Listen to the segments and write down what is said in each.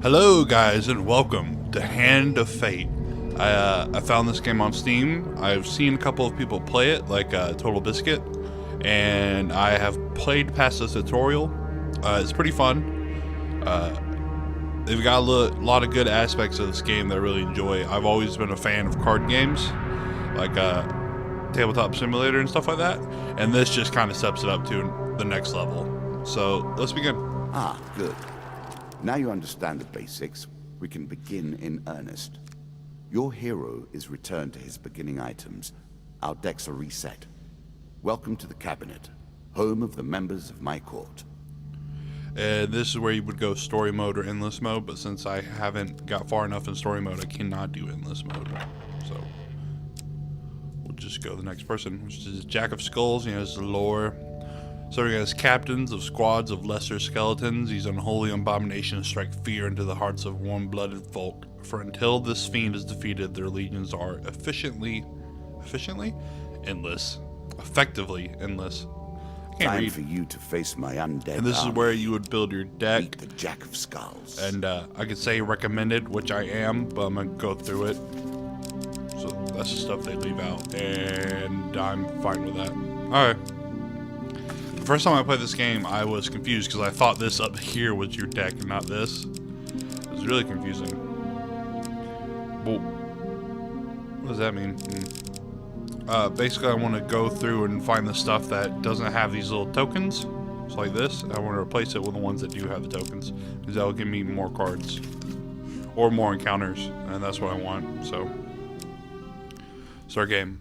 Hello guys and welcome to Hand of Fate. I found this game on Steam. I've seen a couple of people play it, like Total Biscuit, and I have played past the tutorial. It's pretty fun. They've got a lot of good aspects of this game that I really enjoy. I've always been a fan of card games, like Tabletop Simulator and stuff like that, and this just kind of steps it up to the next level. So let's begin. Ah, good. Now you understand the basics, we can begin in earnest. Your hero is returned to his beginning items. Our decks are reset. Welcome to the cabinet, home of the members of my court. And this is where you would go story mode or endless mode, but since I haven't got far enough in story mode, I cannot do endless mode. So we'll just go to the next person, which is Jack of Skulls. He has the lore. Serving as captains of squads of lesser skeletons, these unholy abominations strike fear into the hearts of warm-blooded folk. For until this fiend is defeated, their legions are effectively endless. I can't Time read. for you to face my undead And this is army. where you would build your deck. Meet the Jack of Skulls. And I could say recommended, which I am, but I'm gonna go through it. So that's the stuff they leave out, and I'm fine with that. Alright. The first time I played this game, I was confused because I thought this up here was your deck and not this. It was really confusing. Well, what does that mean? Basically, I want to go through and find the stuff that doesn't have these little tokens. It's like this. I want to replace it with the ones that do have the tokens, because that will give me more cards or more encounters, and that's what I want. So, start game.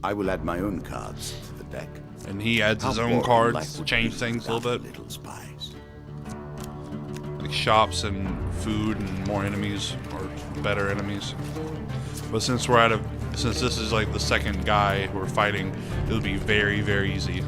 I will add my own cards to the deck. And he adds his How own boring cards life to would change be things a little without bit. Little spies. Like shops and food and more enemies, or better enemies. But since since this is like the second guy we're fighting, it'll be very, very easy.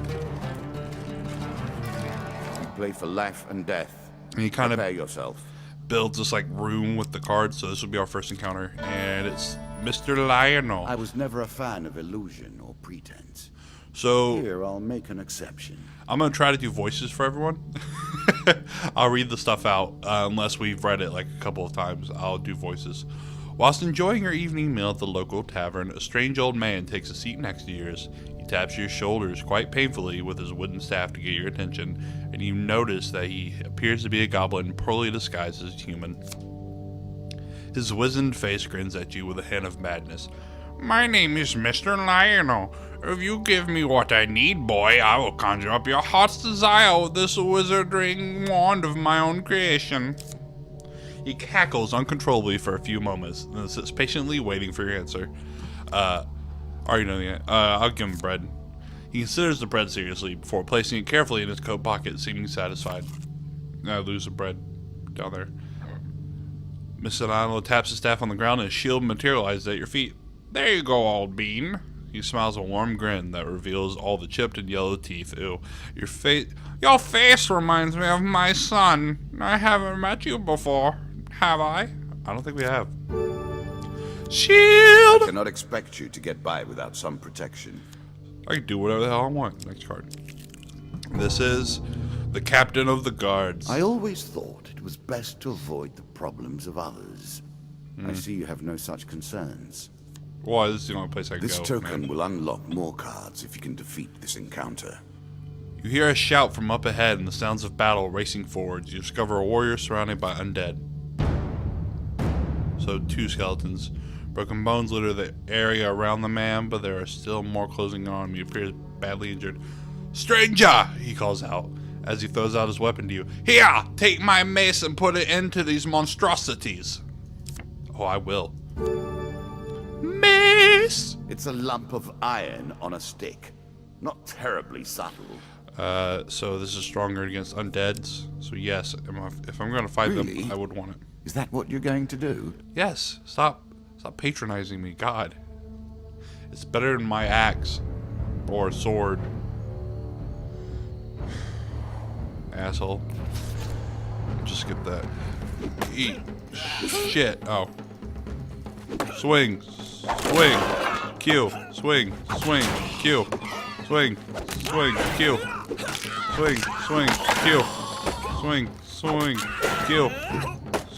We play for life and death. And he kind Prepare of yourself. builds this like room with the cards, so this will be our first encounter, and it's Mr. Lionel. I was never a fan of illusion or pretense. So Here, I'll make an exception. I'm gonna try to do voices for everyone. I'll read the stuff out unless we've read it like a couple of times. I'll do voices. Whilst enjoying your evening meal at the local tavern, a strange old man takes a seat next to yours. He taps your shoulders quite painfully with his wooden staff to get your attention, and you notice that he appears to be a goblin poorly disguised as human. His wizened face grins at you with a hint of madness. My name is Mr. Lionel. If you give me what I need, boy, I will conjure up your heart's desire with this wizarding wand of my own creation. He cackles uncontrollably for a few moments, and sits patiently waiting for your answer. Already know the answer. I'll give him bread. He considers the bread seriously before placing it carefully in his coat pocket, seeming satisfied. Now I lose the bread down there. Mr. Lionel taps his staff on the ground, and a shield materializes at your feet. There you go, old bean. He smiles a warm grin that reveals all the chipped and yellow teeth. Ew. Your face reminds me of my son. I haven't met you before, have I? I don't think we have. Shield! I cannot expect you to get by without some protection. I can do whatever the hell I want. Next card. This is the captain of the guards. I always thought it was best to avoid the problems of others. I see you have no such concerns. Why, this is the only place I can This go. token man. will unlock more cards if you can defeat this encounter. You hear a shout from up ahead and the sounds of battle racing forwards. You discover a warrior surrounded by undead. So, 2 skeletons. Broken bones litter the area around the man, but there are still more closing on him. He appears badly injured. Stranger! He calls out as he throws out his weapon to you. Here! Take my mace and put it into these monstrosities. Oh, I will. Mace! It's a lump of iron on a stick. Not terribly subtle. So this is stronger against undeads. So yes, if I'm going to fight Really? them, I would want it. Is that what you're going to do? Yes, stop patronizing me, God. It's better than my axe or sword. Asshole. Just skip that. Eat. Shit. Oh. Swing. Swing. Q. Swing. Swing. Q. Swing. Swing. Q. Swing. Swing. Q. Swing. Swing. Q.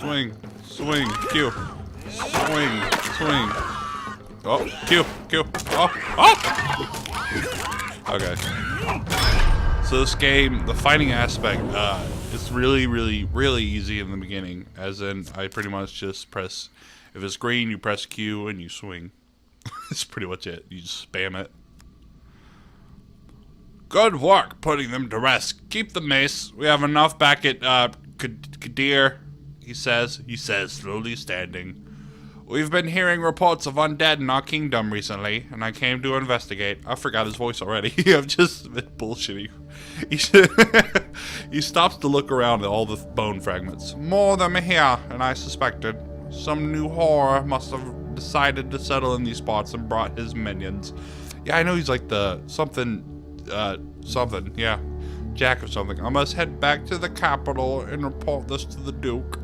Swing. Swing. Q. Swing. Swing. Oh, Q. Q. Oh. Oh! Okay. So this game, the fighting aspect, it's really, really, really easy in the beginning. As in, I pretty much just press, if it's green, you press Q and you swing. That's pretty much it. You just spam it. Good work putting them to rest. Keep the mace. We have enough back at Kadir, he says, slowly standing. We've been hearing reports of undead in our kingdom recently, and I came to investigate. I forgot his voice already. I've just been bullshitting. He stops to look around at all the bone fragments. More of them are here, and I suspected. Some new horror must have decided to settle in these spots and brought his minions. Yeah, I know he's like the something, yeah. Jack or something. I must head back to the capital and report this to the Duke.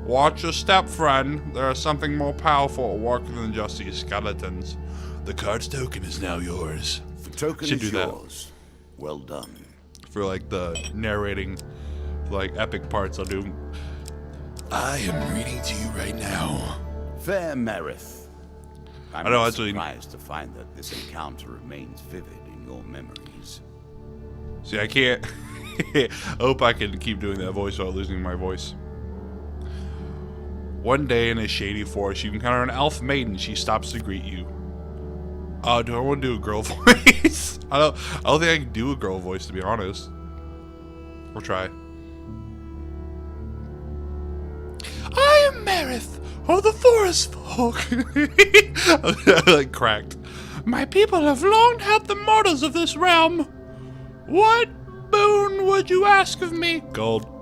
Watch your step, friend. There is something more powerful at work than just these skeletons. The card's token is now yours. The token Should is do yours. Well done. For like the narrating, like epic parts, I'll do. I am reading to you right now. Fair Merith. I'm I know, not actually. surprised to find that this encounter remains vivid in your memories. See, I can't. I hope I can keep doing that voice without losing my voice. One day in a shady forest, you encounter an elf maiden. She stops to greet you. Do I want to do a girl voice? I don't think I can do a girl voice, to be honest. Or try. I am Marith of the Forest Folk. I like cracked. My people have long helped the mortals of this realm. What boon would you ask of me? Gold.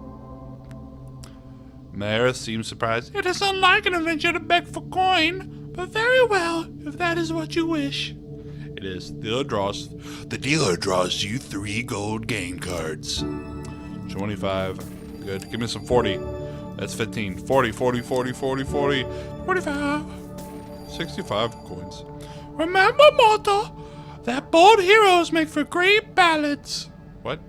Marith seems surprised. It is unlike an adventure to beg for coin, but very well, if that is what you wish. It is. The dealer draws you 3 gold game cards. 25. Good. Give me some 40. That's 15. 40, 40, 40, 40, 40. 45. 65 coins. Remember, mortal, that bold heroes make for great ballads. What?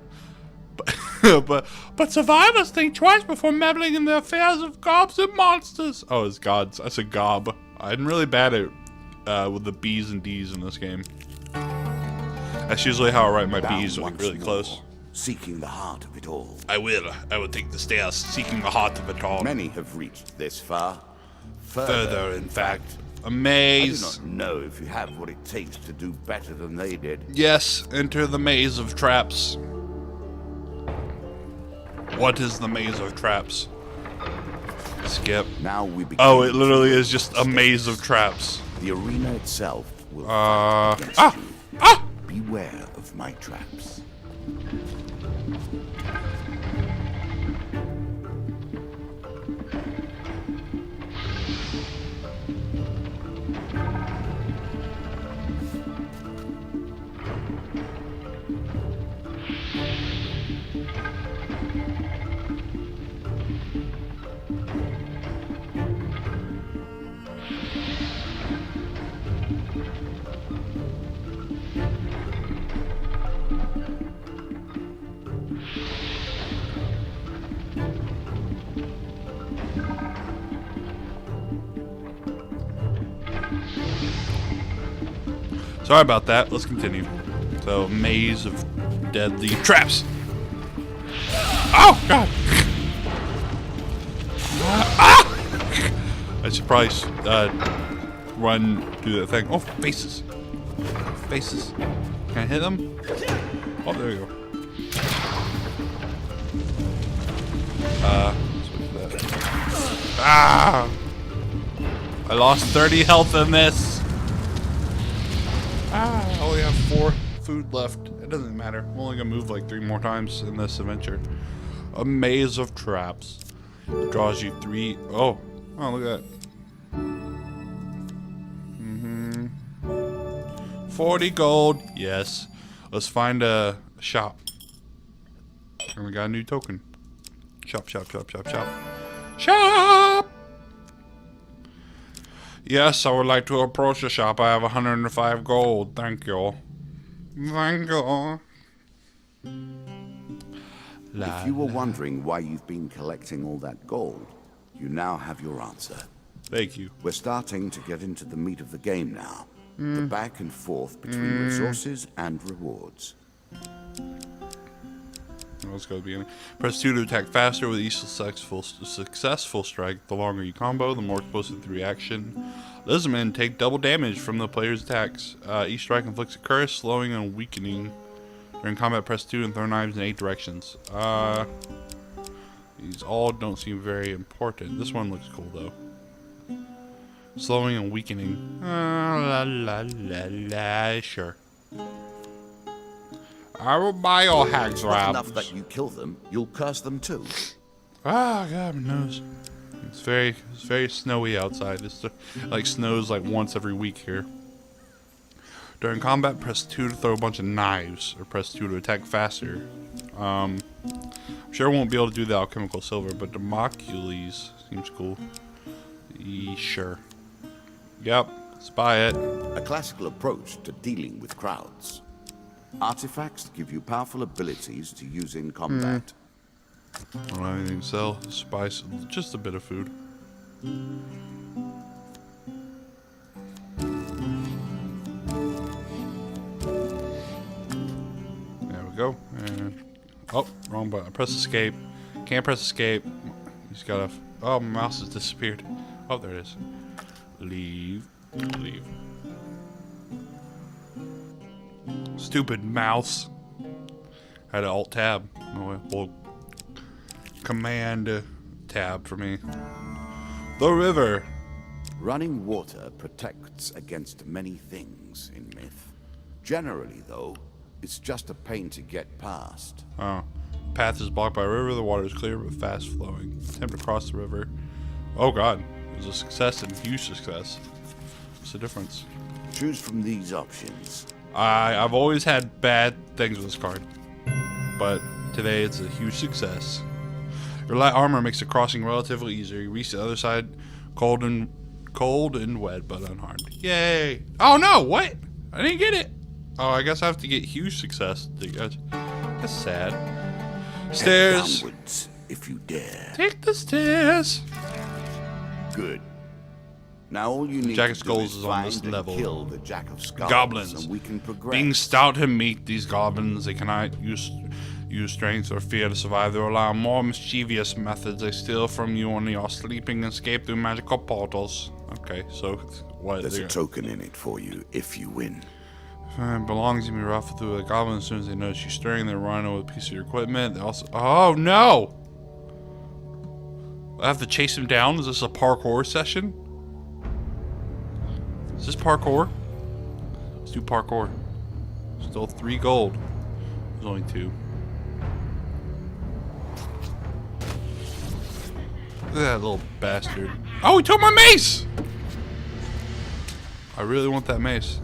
But survivors think twice before meddling in the affairs of gobs and monsters. Oh, it's gods. I said gob. I'm really bad at with the B's and D's in this game. That's usually how I write my Bound B's, like once really more, close. Seeking the heart of it all. I will take the stairs, seeking the heart of it all. Many have reached this far. Further, in fact. A I do maze. not know if you have what it takes to do better than they did. Yes, enter the maze of traps. What is the maze of traps? Skip. Now we begin. Oh, it literally is just a maze of traps. The arena itself will fight against you. Beware of my traps. Sorry about that. Let's continue. So, maze of deadly traps. Oh, God. I should probably run, do that thing. Oh, faces. Faces. Can I hit them? Oh, there you go. Switch that. Ah! I lost 30 health in this. I only have 4 food left. It doesn't matter. I'm only gonna move like 3 more times in this adventure. A maze of traps. Draws you 3. Oh, look at that. 40 gold. Yes. Let's find a shop. And we got a new token. Shop, shop, shop, shop, shop. Shop! Yes, I would like to approach the shop. I have 105 gold. Thank you. Thank you. If you were wondering why you've been collecting all that gold, You now have your answer. Thank you. We're starting to get into the meat of the game now. The back and forth between resources and rewards. Let's go to the beginning. Press 2 to attack faster with each successful strike. The longer you combo, the more explosive the reaction. Lizardmen take double damage from the player's attacks. Each strike inflicts a curse, slowing and weakening. During combat, press 2 and throw knives in 8 directions. These all don't seem very important. This one looks cool, though. Slowing and weakening. Sure. I will buy your hags Not enough rabs. that you kill them, you'll curse them too. Ah, God, my nose. It's very snowy outside. It's like snows like once every week here. During combat, press 2 to throw a bunch of knives, or press 2 to attack faster. I'm sure I won't be able to do the alchemical silver, but Democules seems cool. Sure. Yep, let's buy it. A classical approach to dealing with crowds. Artifacts give you powerful abilities to use in combat. I don't have anything to sell. Spice, just a bit of food. There we go. And oh, wrong button. Press escape. Can't press escape. You just gotta. Oh, my mouse has disappeared. Oh, there it is. Leave. Leave. Stupid mouse. I had an alt tab. Oh, well, command tab for me. The river. Running water protects against many things in myth. Generally, though, it's just a pain to get past. Oh. Path is blocked by a river. The water is clear but fast flowing. Attempt to cross the river. Oh god. It was a success and huge success. What's the difference? Choose from these options. I've always had bad things with this card. But today it's a huge success. Your light armor makes the crossing relatively easier. You reach the other side cold and wet but unharmed. Yay! Oh no! What? I didn't get it. Oh, I guess I have to get huge success. That's sad. Stairs. Head downwards, if you dare. Take the stairs. Good. Now all you need Jack of to Skulls do is is on find this and level. kill the Jack of Skulls, Goblins. and we can progress. Being stout and meek, these goblins, they cannot use strength or fear to survive. They rely on more mischievous methods. They steal from you when you're sleeping and escape through magical portals. Okay, so what? There's a token in it for you if you win. Belongings can be ruffled through the goblins as soon as they notice you stirring. They run over a piece of your equipment. They also. Oh no! I have to chase him down. Is this a parkour session? Is this parkour? Let's do parkour. Still 3 gold. There's only 2. Look at that little bastard. Oh, he took my mace! I really want that mace.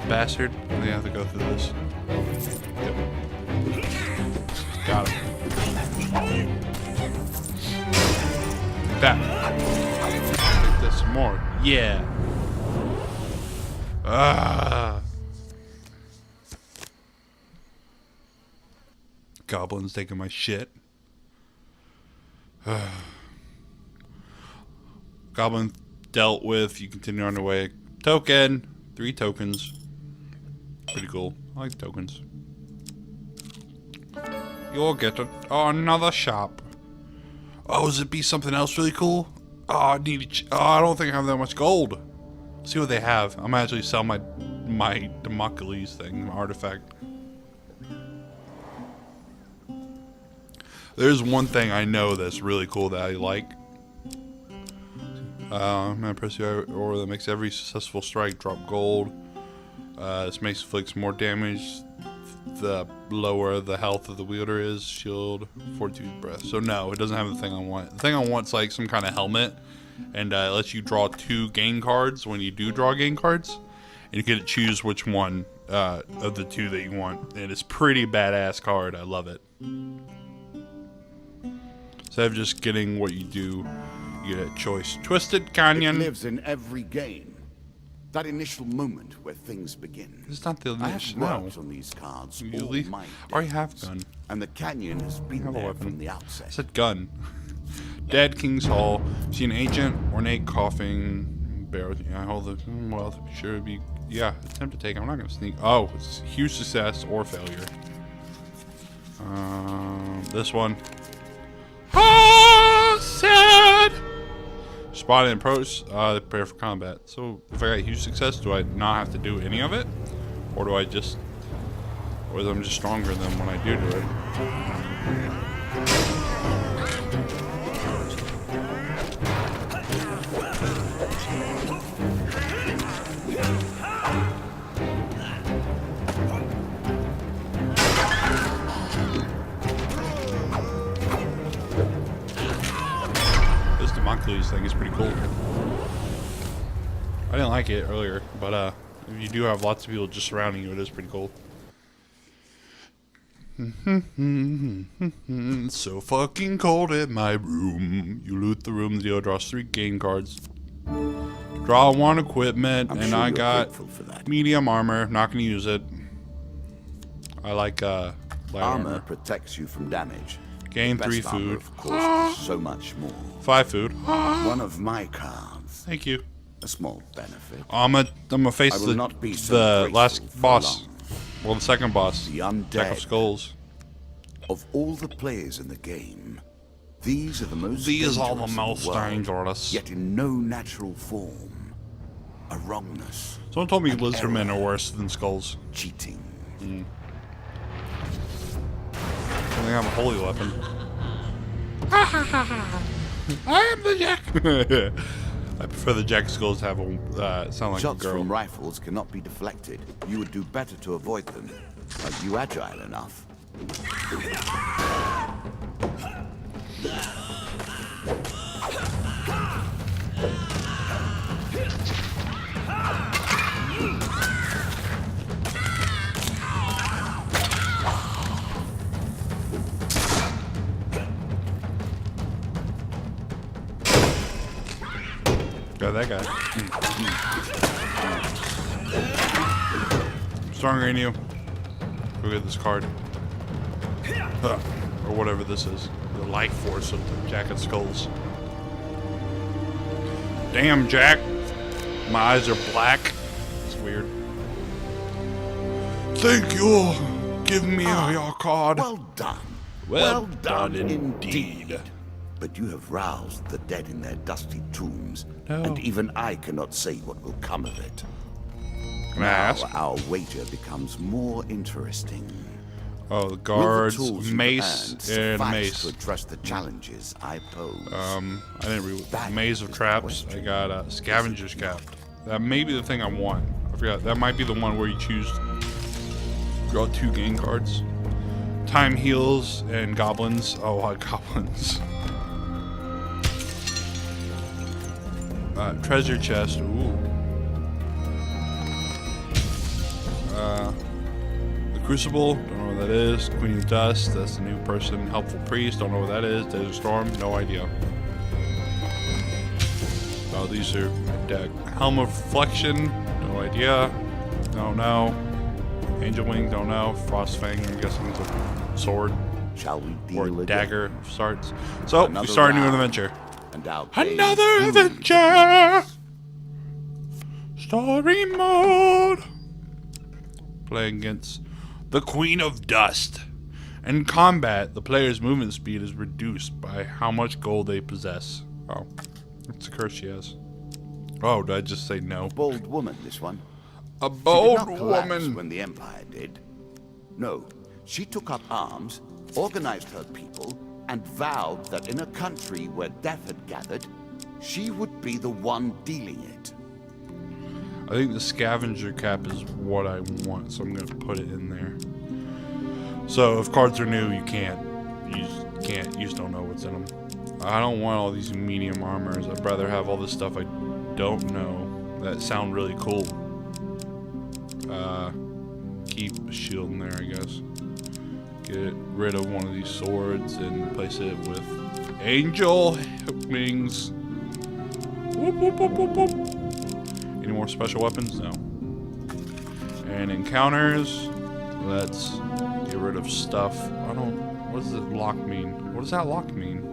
Bastard. I have to go through this. Yep. Got him. That. Take this some more. Yeah. Ah. Goblins taking my shit. Goblin dealt with. You continue on your way. Token. 3 tokens. Pretty cool. I like tokens. You'll get another shop. Oh, does it be something else really cool? Oh, I need. I don't think I have that much gold. See what they have. I'm gonna actually sell my Democules thing, my artifact. There's one thing I know that's really cool that I like. I'm gonna press the order that makes every successful strike drop gold. This makes inflicts more damage the lower the health of the wielder is. Shield, fortitude, breath. So no, it doesn't have the thing I want. The thing I want's like some kind of helmet, and it lets you draw 2 game cards when you do draw game cards, and you get to choose which one of the 2 that you want. And it's pretty badass card. I love it. Instead of just getting what you do, you get a choice. Twisted Canyon. It lives in every game. That initial moment where things begin. It's not the I have initial. No. worked on these cards You all leave. my I already have gun. and the canyon has been Have a there weapon. from the outset. I said gun. Dead King's Hall. See an ancient, ornate, coughing barrel. I hold the well to be sure to be. Yeah, attempt to take. I'm not gonna sneak. Oh, it's huge success or failure. This one. Ah, sad. Spot and approach. Prepare for combat. So if I got huge success, do I not have to do any of it, or do I just, or I'm just stronger than when I do it? This thing is pretty cool. I didn't like it earlier, but if you do have lots of people just surrounding you, it is pretty cool. It's so fucking cold in my room. You loot the room, Zio draws 3 game cards. Draw 1 equipment, and I got medium armor. Not gonna use it. I like light armor. Protects you from damage. Gain The 3 best armor, food. of course, is so much more. 5 food. One of my cards. Thank you. A small benefit. I'm gonna face I will not be so the grateful last for boss. long. Well, the second boss. The Jack undead. of Skulls. Of all the players in the game, these are the most These are the dangerous in most world, dangerous. Yet in no natural form. A wrongness. Someone told me An lizardmen error. are worse than skulls. Cheating. I think I have a holy weapon. I am the Jack. I prefer the Jack of Skulls to have a sound like Shots a girl. from rifles cannot be deflected. You would do better to avoid them. Are you agile enough? Got that guy. Stronger than you. Go get this card. Or whatever this is. The life force of the Jack of Skulls. Damn, Jack. My eyes are black. It's weird. Thank you. Give me your card. Well done. Well done indeed. But you have roused the dead in their dusty tombs, No. and even I cannot say what will come of it. Can I ask? Now our wager becomes more interesting. Oh, the Will the guards, tools you've mace, earned and suffice mace. to address the challenges I pose? I didn't read That Maze of is the Traps. I question. got Scavenger's Cap. That may be the thing I want. I forgot. That might be the one where you choose draw 2 game cards. Time heals and goblins. Oh, I goblins. Treasure chest. Ooh. The Crucible. Don't know what that is. Queen of Dust. That's the new person. Helpful Priest. Don't know what that is. Desert Storm. No idea. Oh, these are my deck. Helm of Reflection. No idea. Don't know. Angel Wing. Don't know. Frostfang. I'm guessing it's a sword Shall we deal or again? dagger of sorts. So Another we start a new round. adventure. And our game Another begins. adventure. Story mode. Playing against the Queen of Dust. In combat, the player's movement speed is reduced by how much gold they possess. Oh, it's a curse she has. Oh, did I just say no? Bold woman, this one. A She did bold not collapse woman. when the Empire did. No, she took up arms, organized her people, and vowed that in a country where death had gathered, she would be the one dealing it. I think the scavenger cap is what I want, so I'm gonna put it in there. So if cards are new, you can't. You just don't know what's in them. I don't want all these medium armors. I'd rather have all this stuff I don't know that sound really cool. Keep a shield in there, I guess. Get rid of one of these swords and replace it with angel wings. Whoop, whoop, whoop, whoop, whoop. Any more special weapons? No. And encounters, let's get rid of stuff. What does it lock mean? What does that lock mean?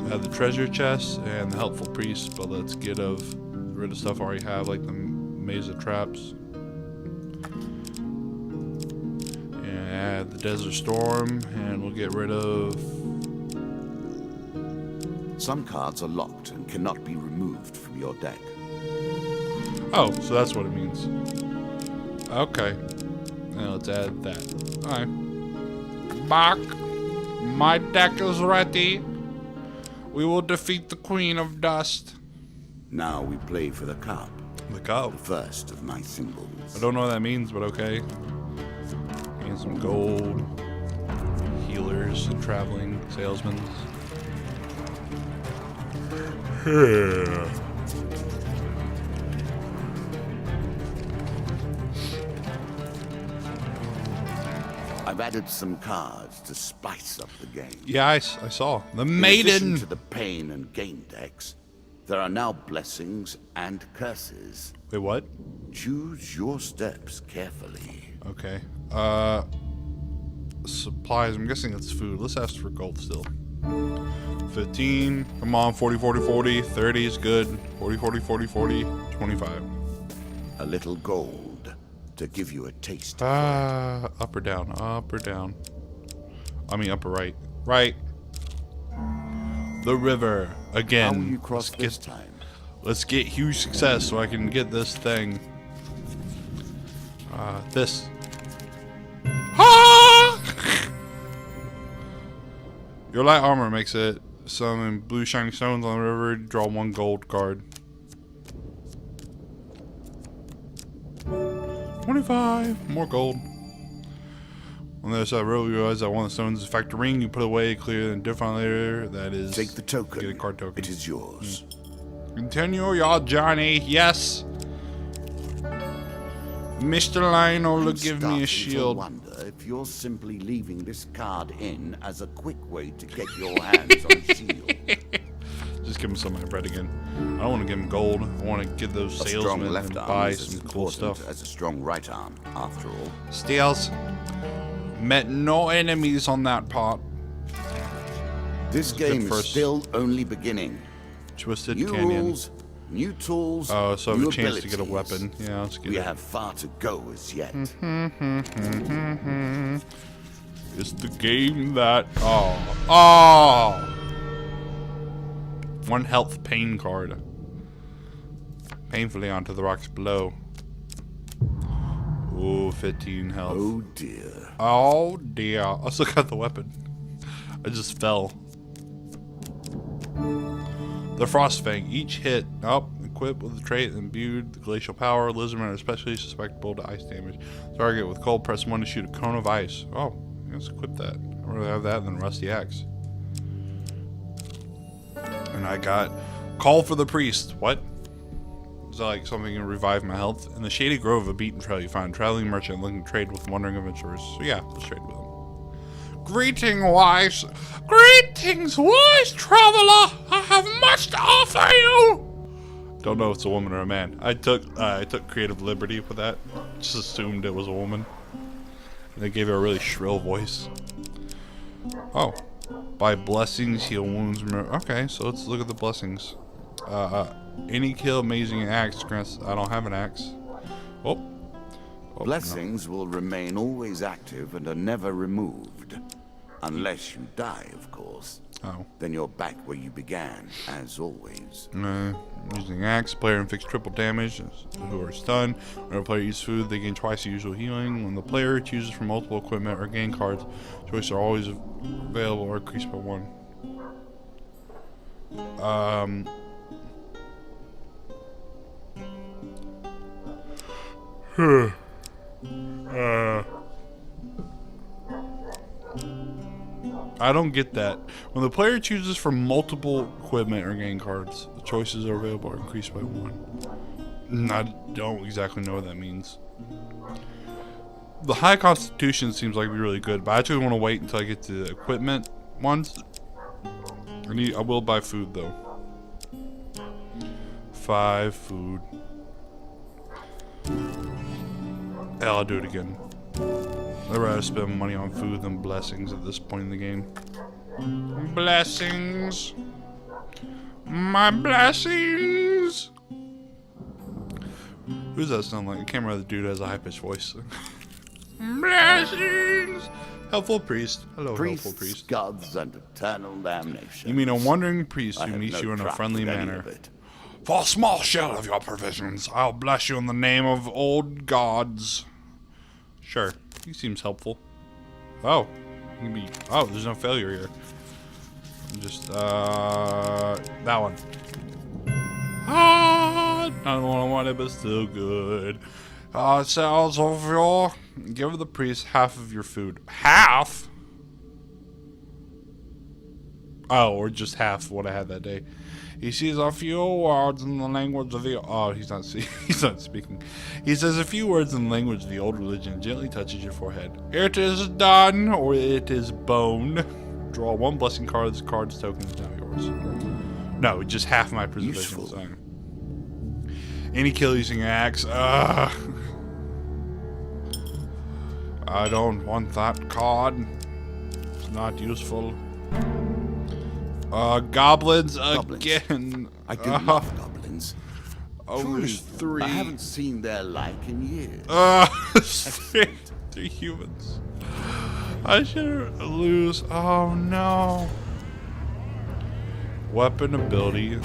Have the treasure chest and the helpful priest, but let's get rid of stuff I already have, like the maze of traps. And add the desert storm, and we'll get rid of. Some cards are locked and cannot be removed from your deck. Oh, so that's what it means. Okay. Now let's add that. Alright. Bach, my deck is ready. We will defeat the Queen of Dust. Now we play for the cup. The cup? The first of my symbols. I don't know what that means, but okay. And some gold. Healers and traveling salesmen. I've added some cards to spice up the game. Yeah, I saw. The In Maiden! addition to the pain and gain decks, there are now blessings and curses. Wait, what? Choose your steps carefully. Okay. Supplies. I'm guessing it's food. Let's ask for gold still. 15. Come on, 40, 40, 40. 30 is good. 40, 40, 40, 40. 25. A little gold to give you a taste. Up or down? Up or down? I mean, up or right? Right. The river. Again. How will you cross this time? Let's get huge success so I can get this thing. This. Ah! Your light armor makes it summon blue shiny stones on the river. Draw 1 gold card. 25. More gold. On the other side of the road, you realize that one of the stones is in fact a ring. You put it away, clear, and different later. That is. Take the token. Get a card token. It is yours. Continue your journey. Yes. Mr. Lionel will give me a shield. I wonder if you're simply leaving this card in as a quick way to get your hands on a shield. Just give him some of my bread again. I don't want to give him gold. I want to get those A strong salesmen left and arm buy is as some cool important stuff. as a strong right arm, after all. Steals. Met no enemies on that part. This Good game is first. still only beginning. Twisted New Canyon. rules, new tools, Oh, so I have new a chance to get a abilities. weapon. Yeah, let's get We it. have far to go as yet. It's the game that. Oh. 1 health pain card. Painfully onto the rocks below. Ooh, 15 health. Oh dear. Oh dear. I still got the weapon. I just fell. The Frostfang. Each hit. Equipped with the trait imbued the glacial power. Lizardmen are especially susceptible to ice damage. Target with cold. Press 1 to shoot a cone of ice. Oh, let's equip that. I'd rather have that than Rusty Axe. And I got Call for the Priest. What? Is that like something to revive my health? In the shady grove of a beaten trail, you find a traveling merchant looking to trade with wandering adventurers. So yeah, let's trade with him. Greetings, wise traveler. I have much to offer you. Don't know if it's a woman or a man. I took creative liberty with that. Just assumed it was a woman. And they gave her a really shrill voice. Oh. By blessings, heal wounds. Okay, so let's look at the blessings. Any kill, amazing axe grants. I don't have an axe. Oh. Blessings will remain always active and are never removed. Unless you die, of course. Oh. Then you're back where you began, as always. Using axe, player inflicts triple damage who are stunned. When a player eats food, they gain twice the usual healing. When the player chooses from multiple equipment or gain cards, choices are always available or increased by 1. I don't get that. When the player chooses from multiple equipment or game cards, the choices are available are increased by 1. I don't exactly know what that means. The high constitution seems like it'd be really good, but I actually want to wait until I get to the equipment ones. I will buy food though. 5 food. Hell, I'll do it again. I'd rather spend money on food than blessings at this point in the game. Blessings. My blessings. Who does that sound like? I can't remember the dude has a high-pitched voice. Blessings. Helpful priest. Hello, helpful priest. Gods, and eternal damnation. You mean a wandering priest who meets you in a friendly manner? For a small share of your provisions, I'll bless you in the name of old gods. Sure, he seems helpful. Oh, there's no failure here. Just that one. Not what I wanted, but still good. Sales of your. Give the priest half of your food. Half? Oh, or just half what I had that day. He says a few words in the language of the... Oh, he's not speaking. He says a few words in the language of the old religion and gently touches your forehead. It is done, or it is bone. Draw 1 blessing card. This card's token is now yours. No, just half my preservation. Any kill using an axe. I don't want that card. It's not useful. Goblins again. I do love goblins. Truly, there's 3. I haven't seen their like in years. 3 humans. I should lose. Oh no. Weapon ability.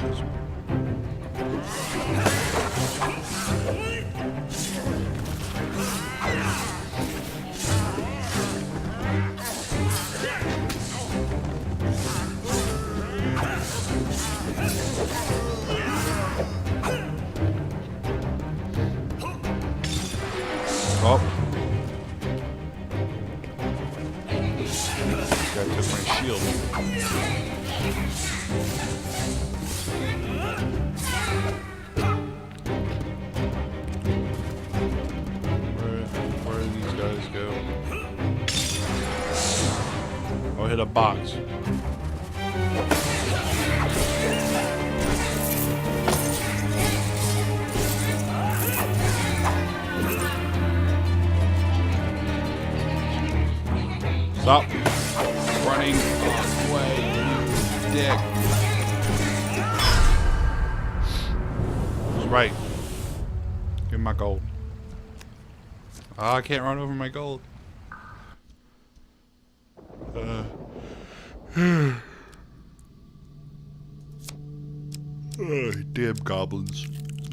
Oh. Guy took my shield. Where do these guys go? Oh, hit a box. Stop running away, you dick. That's right. Give me my gold. I can't run over my gold. Damn goblins.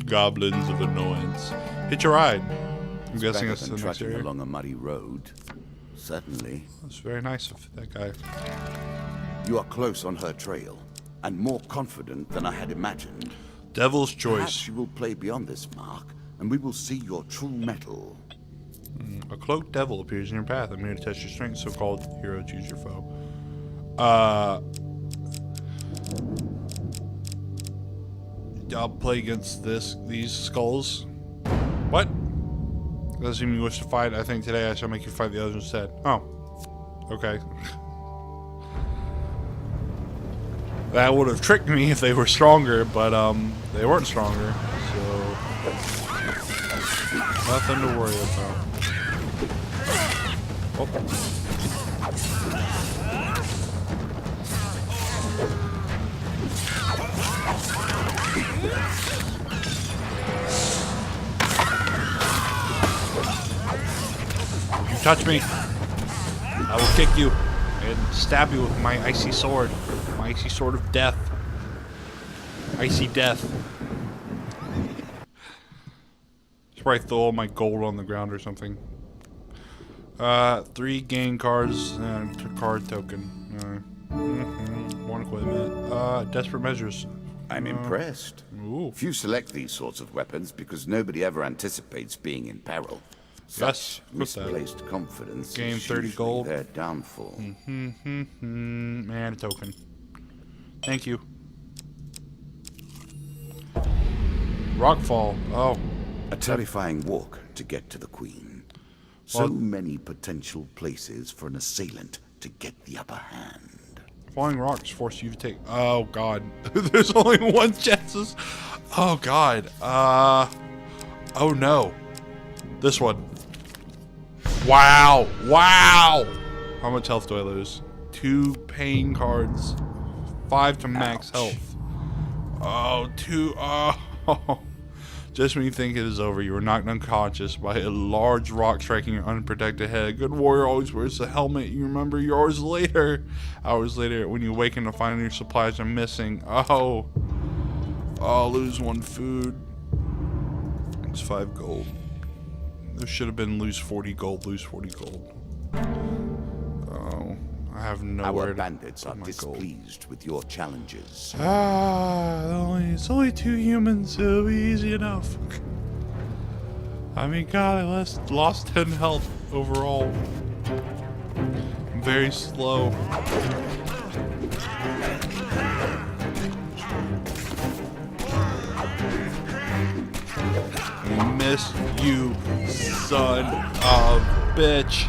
Goblins of annoyance. Hitch a ride. I'm guessing that's the next area. Along a muddy road. Certainly. That's very nice of that guy. You are close on her trail, and more confident than I had imagined. Devil's choice. Perhaps you will play beyond this mark, and we will see your true mettle. A cloaked devil appears in your path. I'm here to test your strength. So-called hero, choose your foe. I'll play against these skulls. What? Doesn't mean you wish to fight. I think today I shall make you fight the others instead. Oh. Okay. That would have tricked me if they were stronger, but they weren't stronger, so nothing to worry about. Oh. Touch me, I will kick you and stab you with my icy sword. My icy sword of death. Icy death. Should probably throw all my gold on the ground or something. 3 game cards and a card token. 1 equipment. Desperate measures. I'm impressed. Ooh. Few select these sorts of weapons because nobody ever anticipates being in peril. Yes, Such put that. misplaced confidence Game is 30 usually gold. their downfall. And a token. Thank you. Rockfall. Oh. A terrifying walk to get to the Queen. So many potential places for an assailant to get the upper hand. Falling rocks force you to take. Oh god. There's only one chances. Oh god. Oh no. This one. Wow. Wow. How much health do I lose? 2 pain cards. 5 to max health. Oh, 2. Oh. Just when you think it is over, you are knocked unconscious by a large rock striking your unprotected head. A good warrior always wears a helmet. You remember hours later, when you awaken to find your supplies are missing. Oh, lose 1 food. It's 5 gold. There should have been lose 40 gold. Lose 40 gold. Oh, I have nowhere Our to bandits put are my displeased with your challenges. It's only 2 humans. It'll be easy enough. I mean, God, I lost 10 health overall. I'm very slow. Miss you, son of a bitch.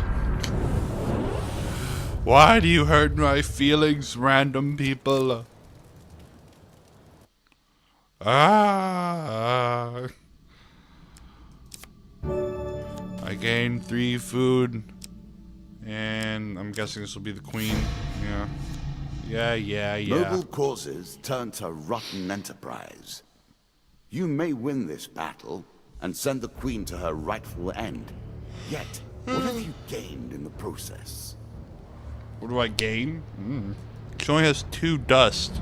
Why do you hurt my feelings, random people? I gained 3 food. And I'm guessing this will be the Queen. Yeah. Noble causes turn to rotten enterprise. You may win this battle and send the Queen to her rightful end. Yet, what have you gained in the process? What do I gain? She only has 2 dust.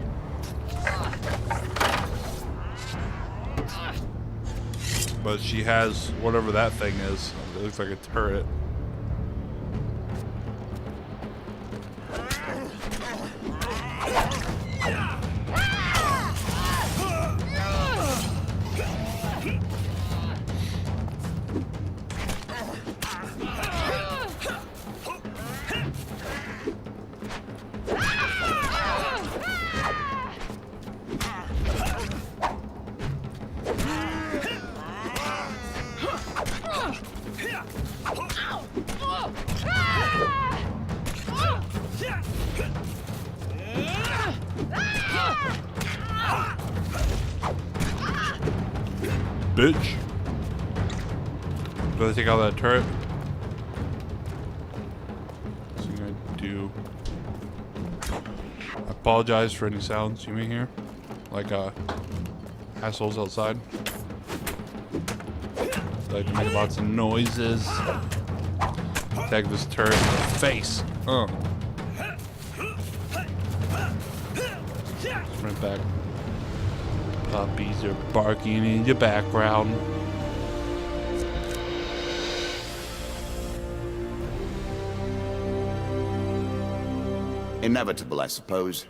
But she has whatever that thing is. It looks like a turret. Bitch. Do I take out that turret? So I do. I apologize for any sounds you may hear. Like assholes outside. I like to make lots of noises. Tag this turret in the face. Sprint back. Puppies are barking in your background. Inevitable, I suppose.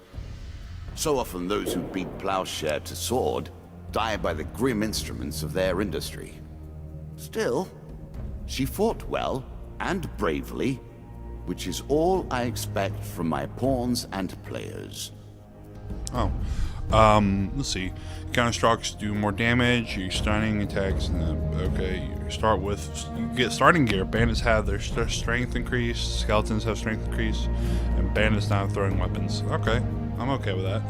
So often those who beat plowshare to sword die by the grim instruments of their industry. Still, she fought well and bravely, which is all I expect from my pawns and players. Oh. Let's see. Counter-strikes do more damage. Your stunning attacks. Okay, you get starting gear. Bandits have their strength increased. Skeletons have strength increased. And bandits now have throwing weapons. Okay, I'm okay with that.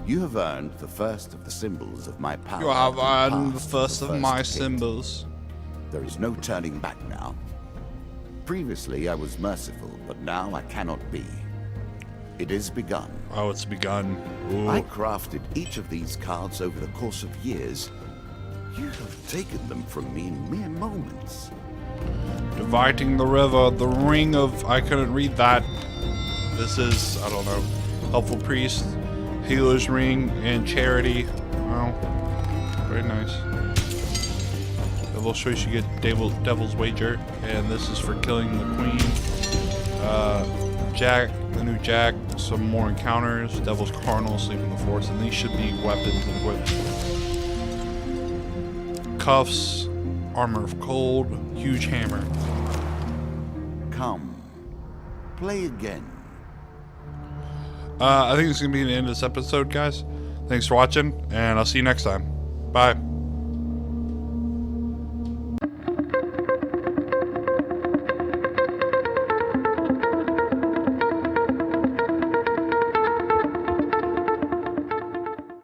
You have earned the first of the symbols of my power. You have and earned the passed first of my hit. symbols. There is no turning back now. Previously I was merciful, but now I cannot be. It is begun. Oh, it's begun. Ooh. I crafted each of these cards over the course of years. You have taken them from me in mere moments. Dividing the river, the ring of... I couldn't read that. This is, I don't know. Helpful priest, healer's ring, and charity. Wow. Very nice. Devil choice, you get devil's wager. And this is for killing the queen. Jack, the new Jack, some more encounters, Devil's Carnal, Sleep in the Forest, and these should be weapons and equipment. Cuffs, Armor of Cold, huge hammer. Come, play again. I think it's going to be the end of this episode, guys. Thanks for watching, and I'll see you next time. Bye.